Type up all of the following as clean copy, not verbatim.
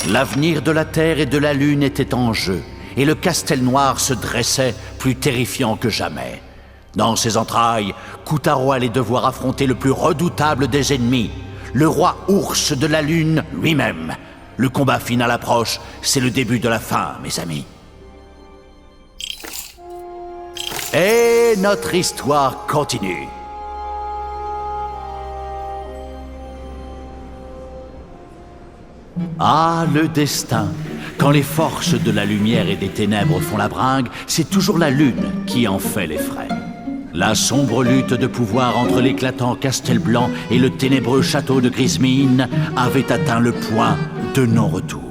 L'avenir de la Terre et de la Lune était en jeu, et le Castel Noir se dressait plus terrifiant que jamais. Dans ses entrailles, Kutaro allait devoir affronter le plus redoutable des ennemis, le roi ours de la Lune lui-même. Le combat final approche, c'est le début de la fin, mes amis. Et notre histoire continue. Ah, le destin! Quand les forces de la lumière et des ténèbres font la bringue, c'est toujours la lune qui en fait les frais. La sombre lutte de pouvoir entre l'éclatant Castel Blanc et le ténébreux château de Grismine avait atteint le point de non-retour.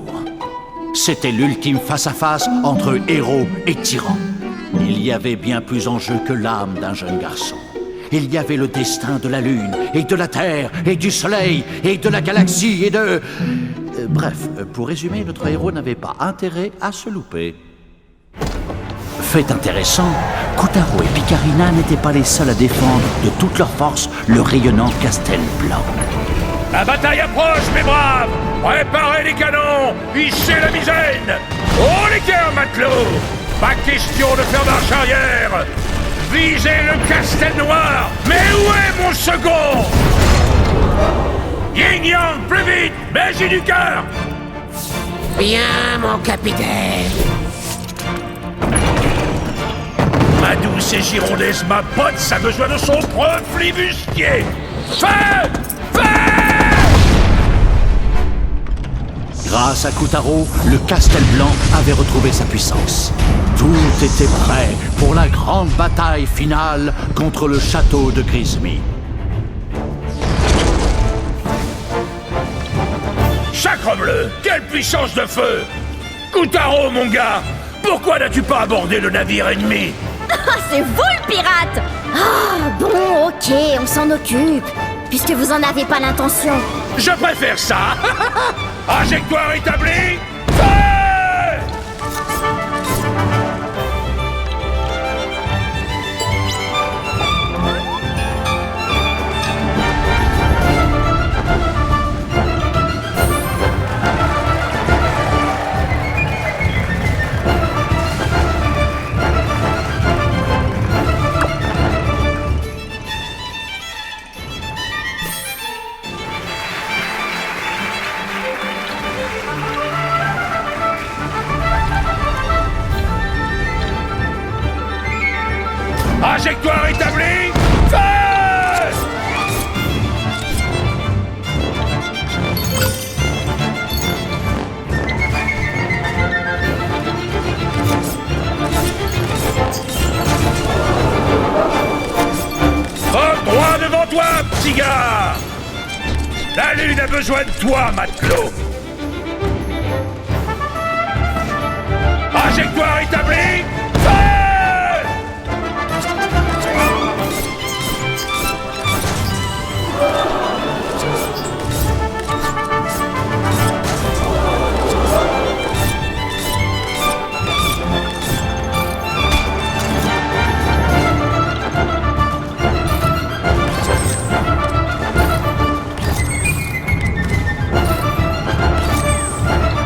C'était l'ultime face-à-face entre héros et tyrans. Il y avait bien plus en jeu que l'âme d'un jeune garçon. Il y avait le destin de la Lune, et de la Terre, et du Soleil, et de la galaxie, et de... Bref, pour résumer, notre héros n'avait pas intérêt à se louper. Fait intéressant, Kutaro et Picarina n'étaient pas les seuls à défendre de toute leur force le rayonnant Castel Blanc. La bataille approche, mes braves! Préparez les canons! Hichez la misaine! Haut les cœurs, matelots! Pas question de faire marche arrière! Visez le Castel Noir! Mais où est mon second? Yin Yang, plus vite! Mais j'ai du cœur! Bien, mon capitaine. Ma douce et girondaise, ma pote, a besoin de son preuve flibustier! Feu! Feu! Grâce à Kutaro, le Castel Blanc avait retrouvé sa puissance. Tout était prêt pour la grande bataille finale contre le château de Grismine. Sacrebleu! Quelle puissance de feu! Kutaro, mon gars! Pourquoi n'as-tu pas abordé le navire ennemi? Ah, c'est vous le pirate! Ah, bon, ok, on s'en occupe. Puisque vous en avez pas l'intention. Je préfère ça! Trajectoire établie! Feu! Trajectoire établie! Feu! Hop, droit devant toi, petit gars! La Lune a besoin de toi, matelot! Trajectoire établie!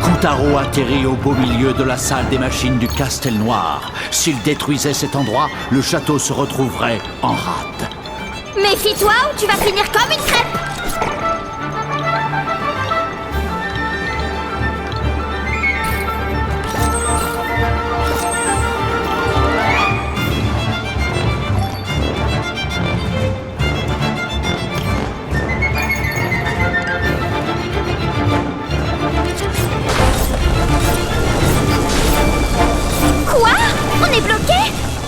Kutaro atterrit au beau milieu de la salle des machines du Castel Noir. S'il détruisait cet endroit, le château se retrouverait en rade. Méfie-toi ou tu vas finir comme une crêpe! Quoi? On est bloqué?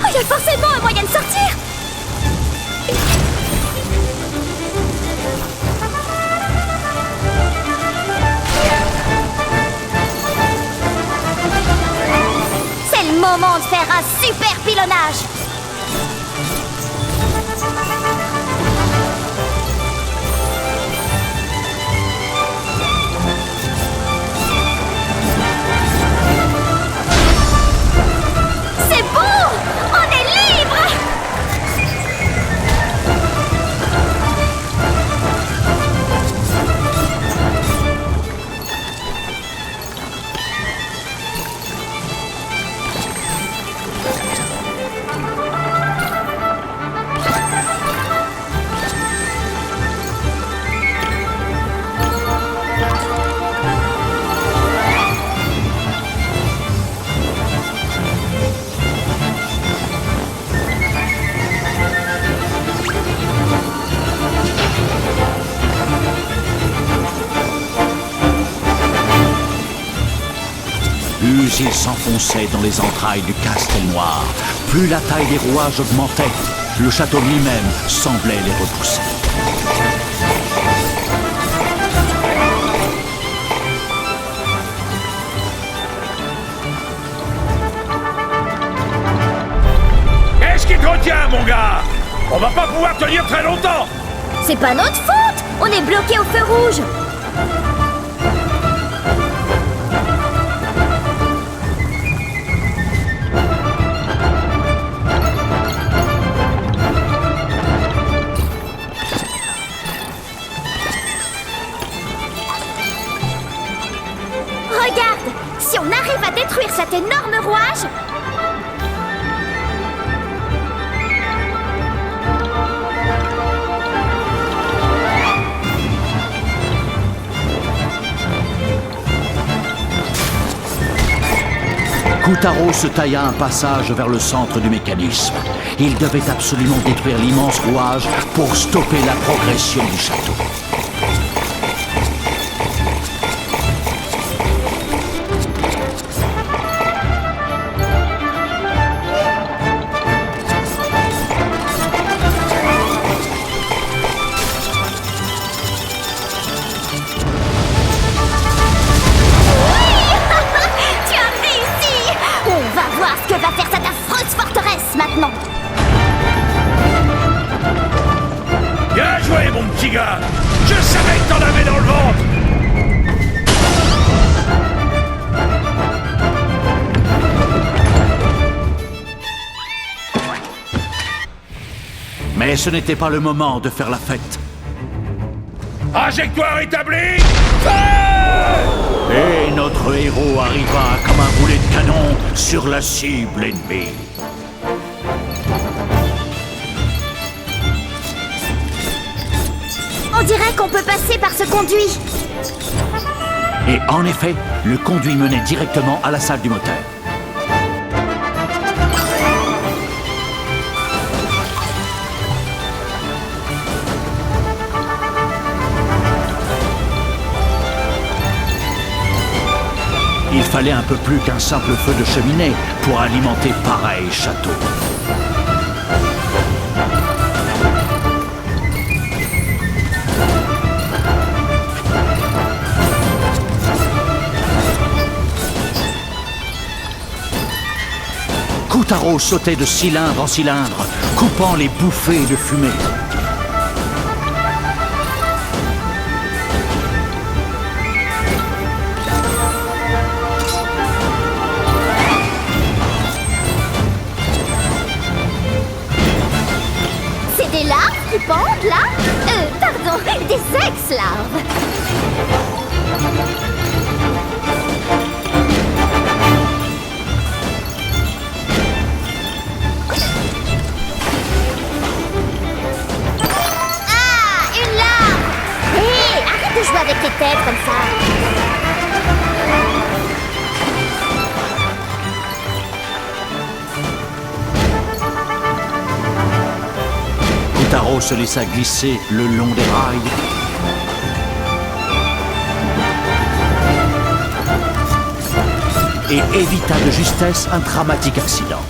Oh, il y a forcément un moyen de sortir! C'est le moment de faire un super pilonnage! C'est bon! On est libre! plus ils s'enfonçaient dans les entrailles du Castel Noir, plus la taille des rouages augmentait. Le château lui-même semblait les repousser. Qu'est-ce qui te retient, mon gars? On va pas pouvoir tenir très longtemps. C'est pas notre faute! On est bloqué au feu rouge! Regarde! Si on arrive à détruire cet énorme rouage... Koutaro se tailla un passage vers le centre du mécanisme. Il devait absolument détruire l'immense rouage pour stopper la progression du château. Maintenant. Bien joué, mon petit gars. Je savais que t'en avais dans le ventre. Mais ce n'était pas le moment de faire la fête. Trajectoire établie. Et notre héros arriva comme un boulet de canon sur la cible ennemie. On dirait qu'on peut passer par ce conduit. Et en effet, le conduit menait directement à la salle du moteur. Il fallait un peu plus qu'un simple feu de cheminée pour alimenter pareil château. Koutaro sautait de cylindre en cylindre, coupant les bouffées de fumée. C'est des larves qui pendent, là? Pardon, des ex-larves. De jouer avec les têtes comme ça. Koutaro se laissa glisser le long des rails. Et évita de justesse un dramatique accident.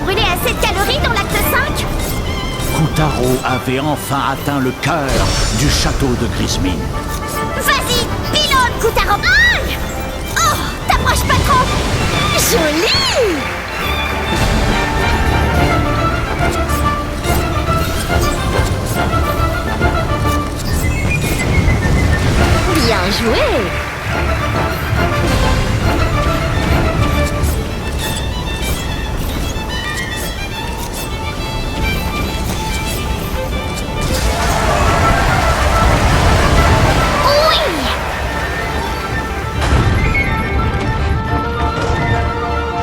brûlé assez de calories dans l'acte 5? Koutaro avait enfin atteint le cœur du château de Grismine. Vas-y, pilote, Koutaro! Aïe! Oh, t'approches pas trop! Joli! Bien joué!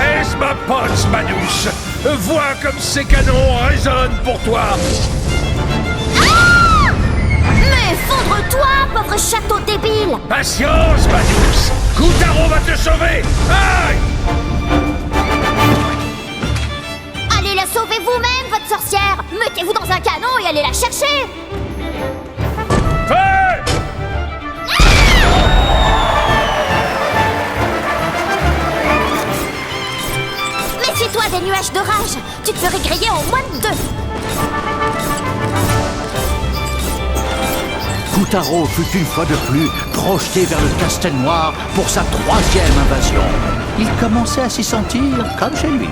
Est-ce ma pote, Manus? Vois comme ces canons résonnent pour toi. Mais fondre-toi, pauvre château débile! Patience, Manus. Koutaro va te sauver. Aïe! Allez la sauver vous-même, votre sorcière! Mettez-vous dans un canon et allez la chercher! Feu! Méfie-toi des nuages d'orage! Tu te ferais griller en moins de 2! Koutaro fut une fois de plus projeté vers le Castel Noir pour sa 3e invasion. Il commençait à s'y sentir comme chez lui.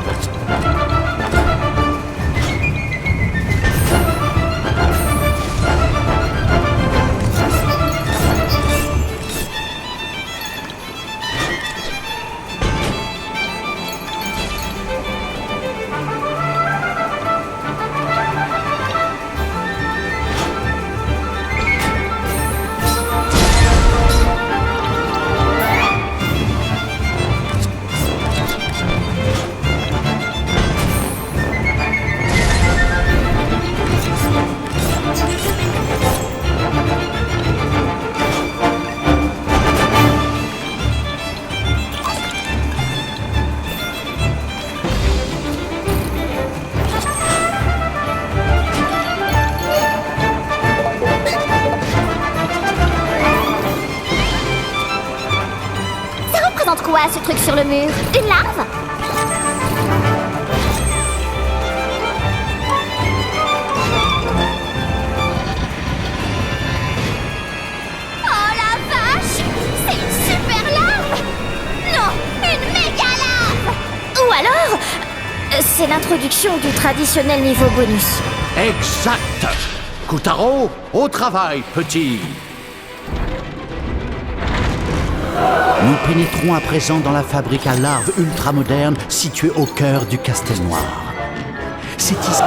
Quoi ce truc sur le mur? Une larve? Oh la vache! C'est une super larve! Non, une méga larve! Ou alors, c'est l'introduction du traditionnel niveau bonus. Exact! Koutaro, au travail, petit! Nous pénétrons à présent dans la fabrique à larves ultramoderne située au cœur du Castel Noir. C'est ici...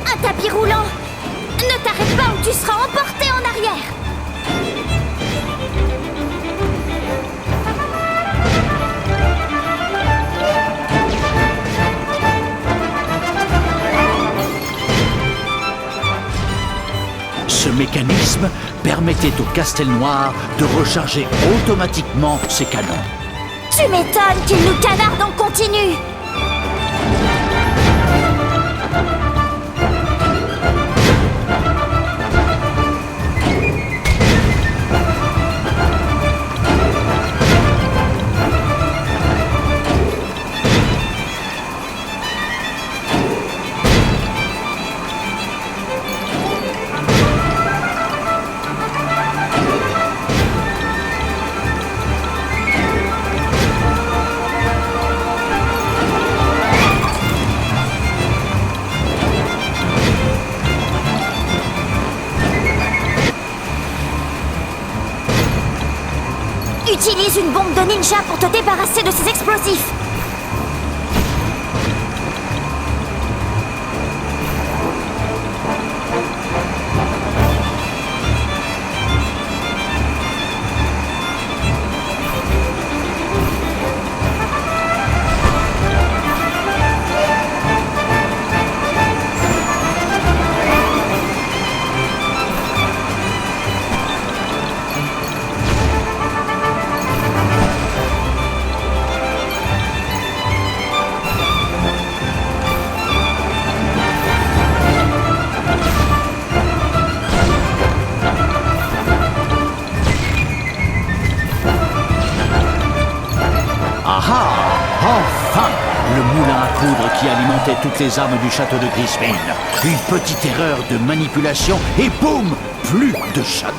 Un tapis roulant! Ne t'arrête pas ou tu seras emporté en arrière! Ce mécanisme permettait au Castel Noir de recharger automatiquement ses canons. Tu m'étonnes qu'il nous canarde en continu! Utilise une bombe de ninja pour te débarrasser de ces explosifs! moulin à poudre qui alimentait toutes les armes du château de Grismine. Une petite erreur de manipulation et boum, plus de château.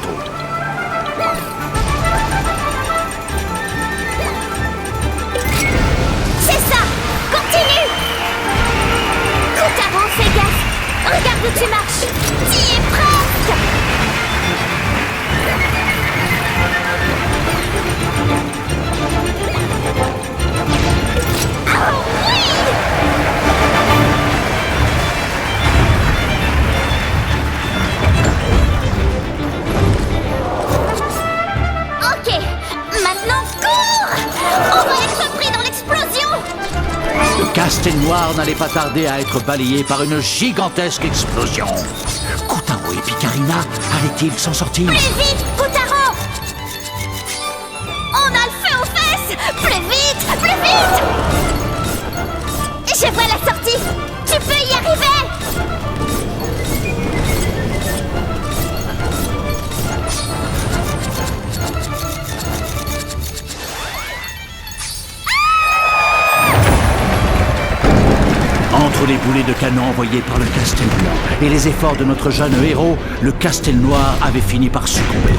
C'est ça! Continue! Koutaro, fais gaffe! Regarde où tu marches! T'y es presque! Oh oui! Ok, maintenant cours! On va être pris dans l'explosion! Le Castel Noir n'allait pas tarder à être balayé par une gigantesque explosion. Koutaro et Picarina allaient-ils s'en sortir? Plus vite, Koutaro! On a le feu aux fesses! Plus vite! Plus vite! Je vois la sortie! Tu peux y arriver! Entre les boulets de canon envoyés par le Castel Blanc et les efforts de notre jeune héros, le Castel Noir avait fini par succomber.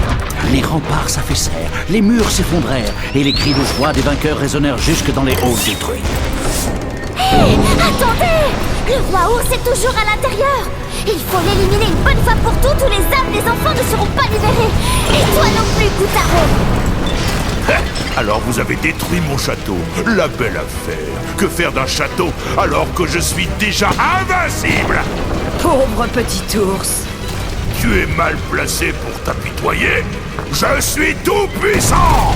Les remparts s'affaissèrent, les murs s'effondrèrent et les cris de joie des vainqueurs résonnèrent jusque dans les halls détruits. Hé! Attendez! Le roi ours est toujours à l'intérieur! Il faut l'éliminer une bonne fois pour toutes ou les âmes des enfants ne seront pas libérées! Et toi non plus, Koutaro! Alors vous avez détruit mon château. La belle affaire. Que faire d'un château alors que je suis déjà invincible? Pauvre petit ours. Tu es mal placé pour t'apitoyer. Je suis tout puissant.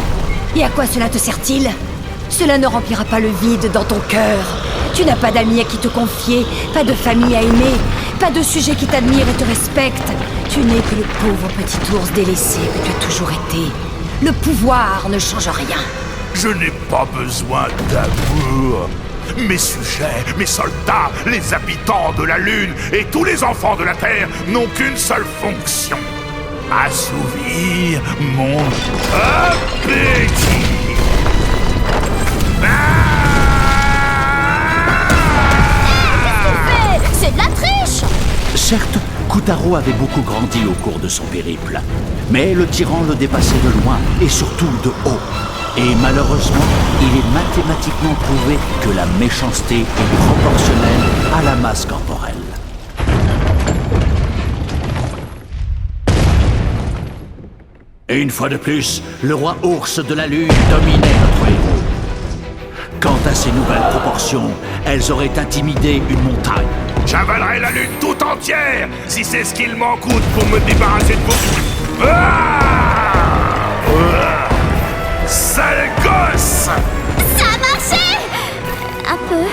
Et à quoi cela te sert-il? Cela ne remplira pas le vide dans ton cœur. Tu n'as pas d'amis à qui te confier, pas de famille à aimer, pas de sujet qui t'admire et te respecte. Tu n'es que le pauvre petit ours délaissé que tu as toujours été. Le pouvoir ne change rien. Je n'ai pas besoin d'amour. Mes sujets, mes soldats, les habitants de la Lune et tous les enfants de la Terre n'ont qu'une seule fonction. Assouvir mon appétit. C'est de la triche! Certes, Koutaro avait beaucoup grandi au cours de son périple, mais le tyran le dépassait de loin et surtout de haut. Et malheureusement, il est mathématiquement prouvé que la méchanceté est proportionnelle à la masse corporelle. Et une fois de plus, le roi ours de la Lune dominait notre héros. Quant à ses nouvelles proportions, elles auraient intimidé une montagne. J'avalerai la Lune tout entière si c'est ce qu'il m'en coûte pour me débarrasser de vous. Sale gosse! Ça a marché! Un peu.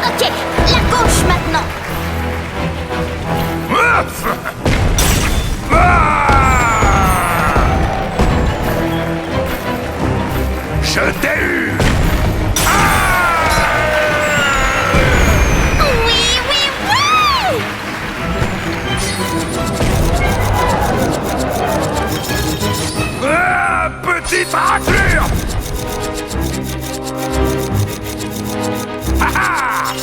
Ok, la gauche maintenant. Je t'ai eu! Oui, oui, oui! Petite raclure! Ah ah!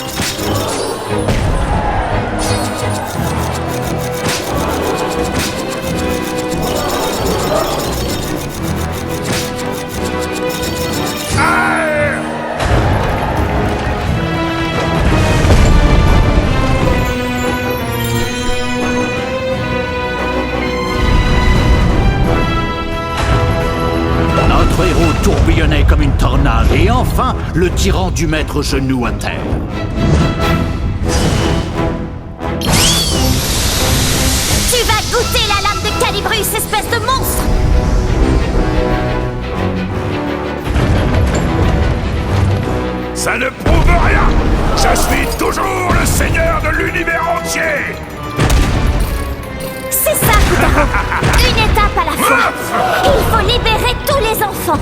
Notre héros tourbillonnait comme une tornade et enfin, le tyran dut mettre genou à terre. Tu vas goûter la lame de Calibrus, espèce de monstre! Ça ne prouve rien! Je suis toujours le seigneur de l'univers entier! C'est ça, Koutaro! Une étape à la fois! Il faut libérer tous les enfants!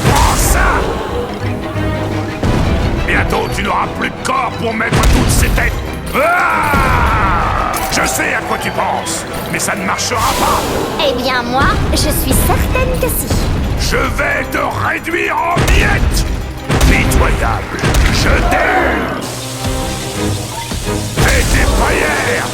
Prends ça! Bientôt tu n'auras plus de corps pour mettre toutes ces têtes. Ah! Je sais à quoi tu penses, mais ça ne marchera pas. Eh bien, moi, je suis certaine que si. Je vais te réduire en miettes. Pitoyable, je t'aime. Fais tes prières.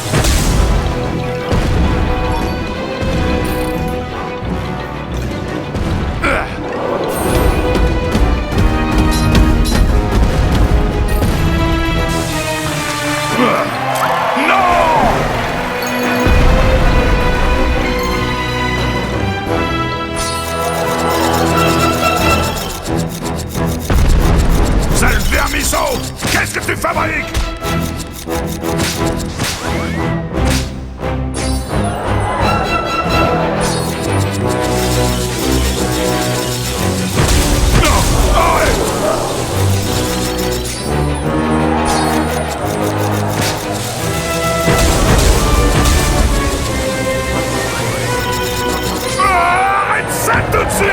Qu'est-ce que tu fabriques? Non! Arrête! Arrête ça tout de suite!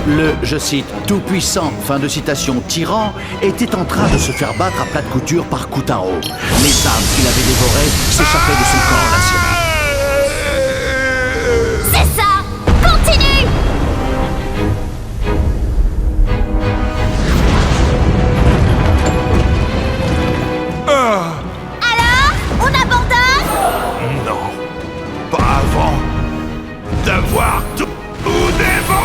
Le, je cite, tout-puissant, fin de citation, tyran, était en train de se faire battre à plat de couture par Kutaro. Les âmes qu'il avait dévorées s'échappaient de son corps lacéré. C'est ça! Continue! Alors? On abandonne? Non, pas avant d'avoir tout dévoré!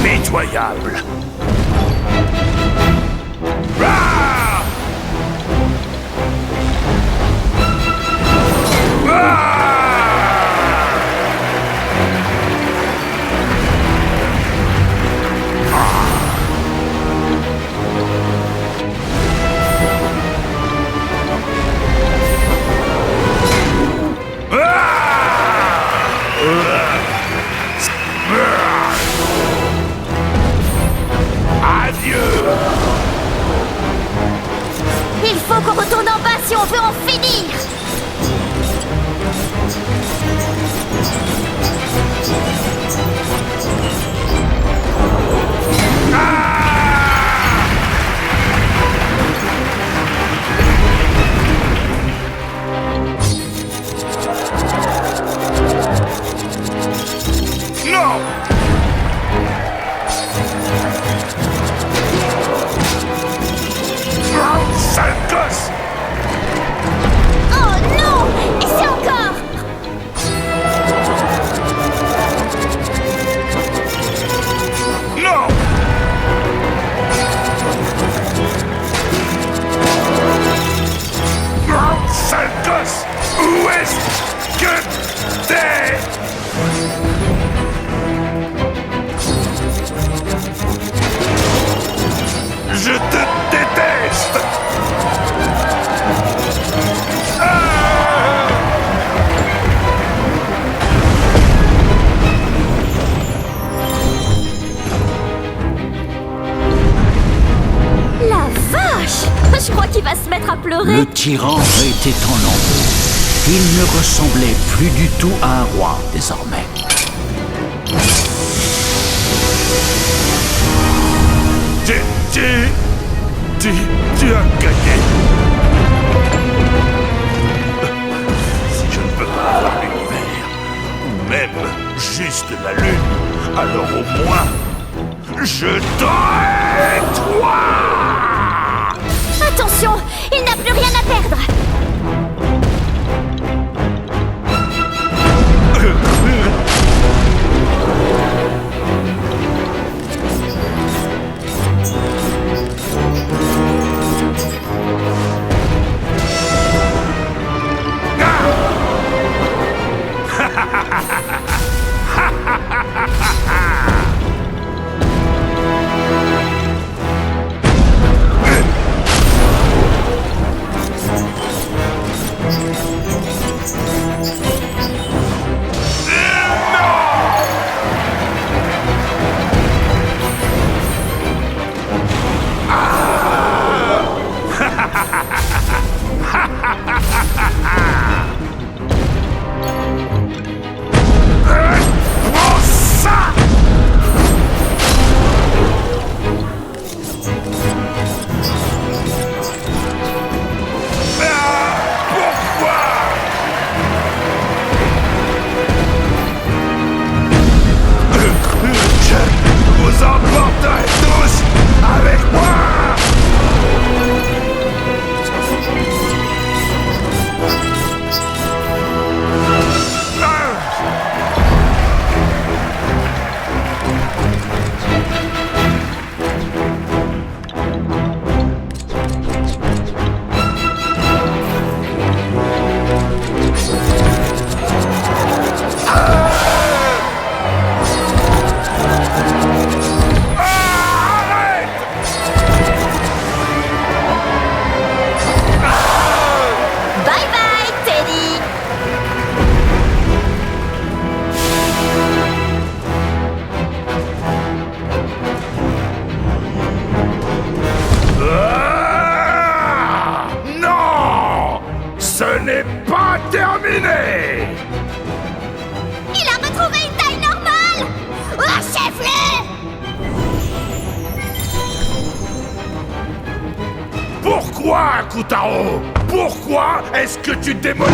Pitoyable. Ah! Il faut qu'on retourne en bas si on veut en finir! Non! Sale gosse! Oh non! Et c'est encore! Non! Sale gosse! Où est-ce que t'es? Je te déteste! La vache! Je crois qu'il va se mettre à pleurer. Le tyran était en lambeaux. Il ne ressemblait plus du tout à un roi, désormais. Tu as gagné. Si je ne peux pas avoir l'univers, ou même juste la lune, alors au moins, je t'aurai toi. Attention! Il n'a plus rien à perdre! Pourquoi, Kutaro? Pourquoi est-ce que tu démolis...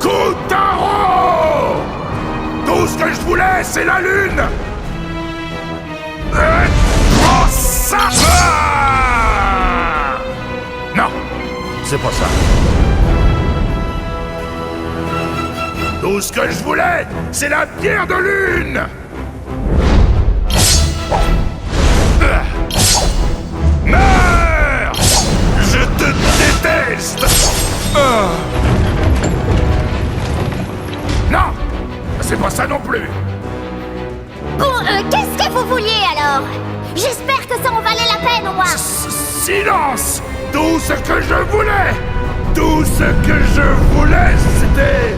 Kutaro! Tout ce que je voulais, c'est la lune! Prends ça! Non, c'est pas ça. Tout ce que je voulais, c'est la pierre de lune! Meurs! Je te déteste! Non! C'est pas ça non plus! Bon, qu'est-ce que vous vouliez alors? J'espère que ça en valait la peine au moins. Silence! Tout ce que je voulais! Tout ce que je voulais, c'était...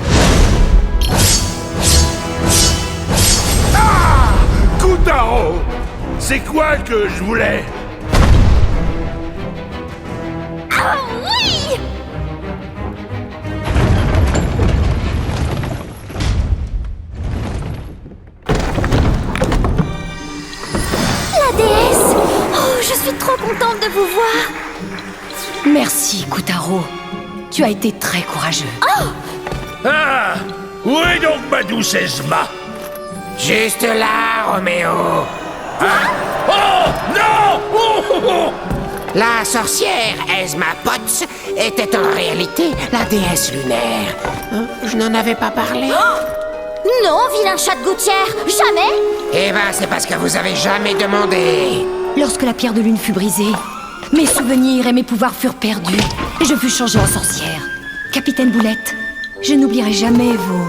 Ah! Kutaro! C'est quoi que je voulais? Ah oui! La déesse! Oh, je suis trop contente de vous voir! Merci, Kutaro. Tu as été très courageux. Ah! Où est donc ma douce Esma? Juste là, Roméo. Oh! Non! Oh, oh, oh! La sorcière Esma Potts était en réalité la déesse lunaire. Je n'en avais pas parlé. Non, vilain chat de gouttière! Jamais! Eh ben, c'est parce que vous avez jamais demandé. Lorsque la pierre de lune fut brisée, mes souvenirs et mes pouvoirs furent perdus et je fus changée en sorcière. Capitaine Boulette, je n'oublierai jamais vos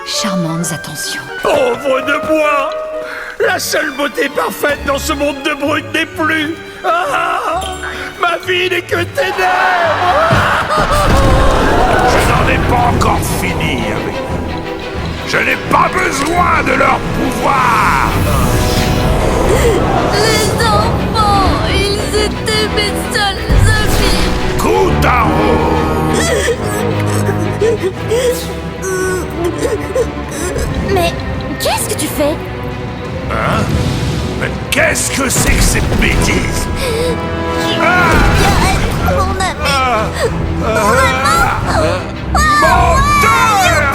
charmantes attentions. Pauvre de moi! La seule beauté parfaite dans ce monde de brut n'est plus! Ah! Ma vie n'est que ténèbres! Je n'en ai pas encore fini avec eux. Je n'ai pas besoin de leur pouvoir! Les enfants, ils étaient mes seuls amis! Kutaro! Mais qu'est-ce que tu fais? Hein? Mais qu'est-ce que c'est que cette bêtise? Mon ami! Menteur!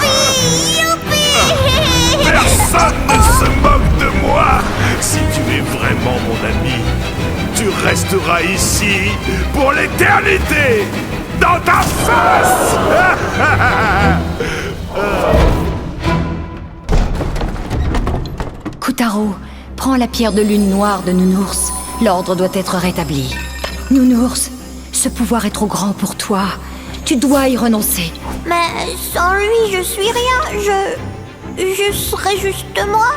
Personne ne se moque de moi! Si tu es vraiment mon ami, tu resteras ici pour l'éternité! Dans ta face! Kutaro, prends la pierre de lune noire de Nounours. L'ordre doit être rétabli. Nounours, ce pouvoir est trop grand pour toi. Tu dois y renoncer. Mais sans lui, je suis rien. Je serai juste moi.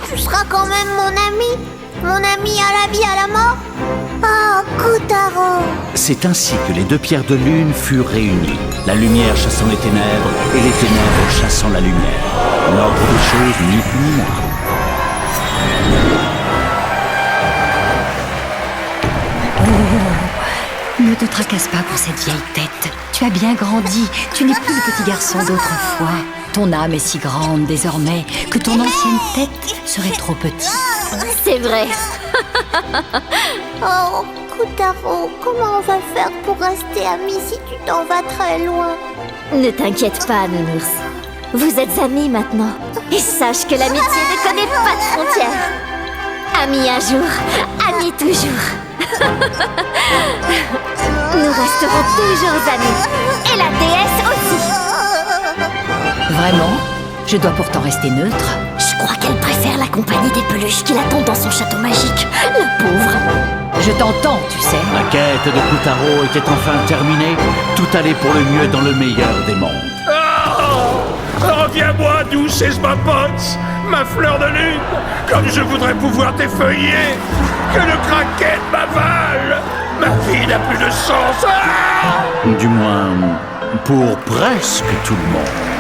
Tu seras quand même mon ami. Mon ami à la vie, à la mort. Oh, Kutaro. C'est ainsi que les deux pierres de lune furent réunies, la lumière chassant les ténèbres et les ténèbres chassant la lumière. L'ordre des choses, ni plus ni moins. Ne te tracasse pas pour cette vieille tête. Tu as bien grandi. Tu n'es plus le petit garçon d'autrefois. Ton âme est si grande désormais que ton ancienne tête serait trop petite. C'est vrai. Oh, Kutaro, comment on va faire pour rester amis si tu t'en vas très loin? Ne t'inquiète pas, Nounours. Vous êtes amis maintenant. Et sache que l'amitié ne connaît pas de frontières. Amis un jour, amis toujours. Nous resterons toujours amis. Et la déesse aussi. Vraiment? Je dois pourtant rester neutre. Je crois qu'elle préfère la compagnie des peluches qui l'attendent dans son château magique. La pauvre. Je t'entends, tu sais. La quête de Kutaro était enfin terminée. Tout allait pour le mieux dans le meilleur des mondes. Reviens-moi, douce Esma Potts, ma fleur de lune, comme je voudrais pouvoir t'effeuiller, que le kraken m'avale. Ma vie n'a plus de sens. Du moins, pour presque tout le monde.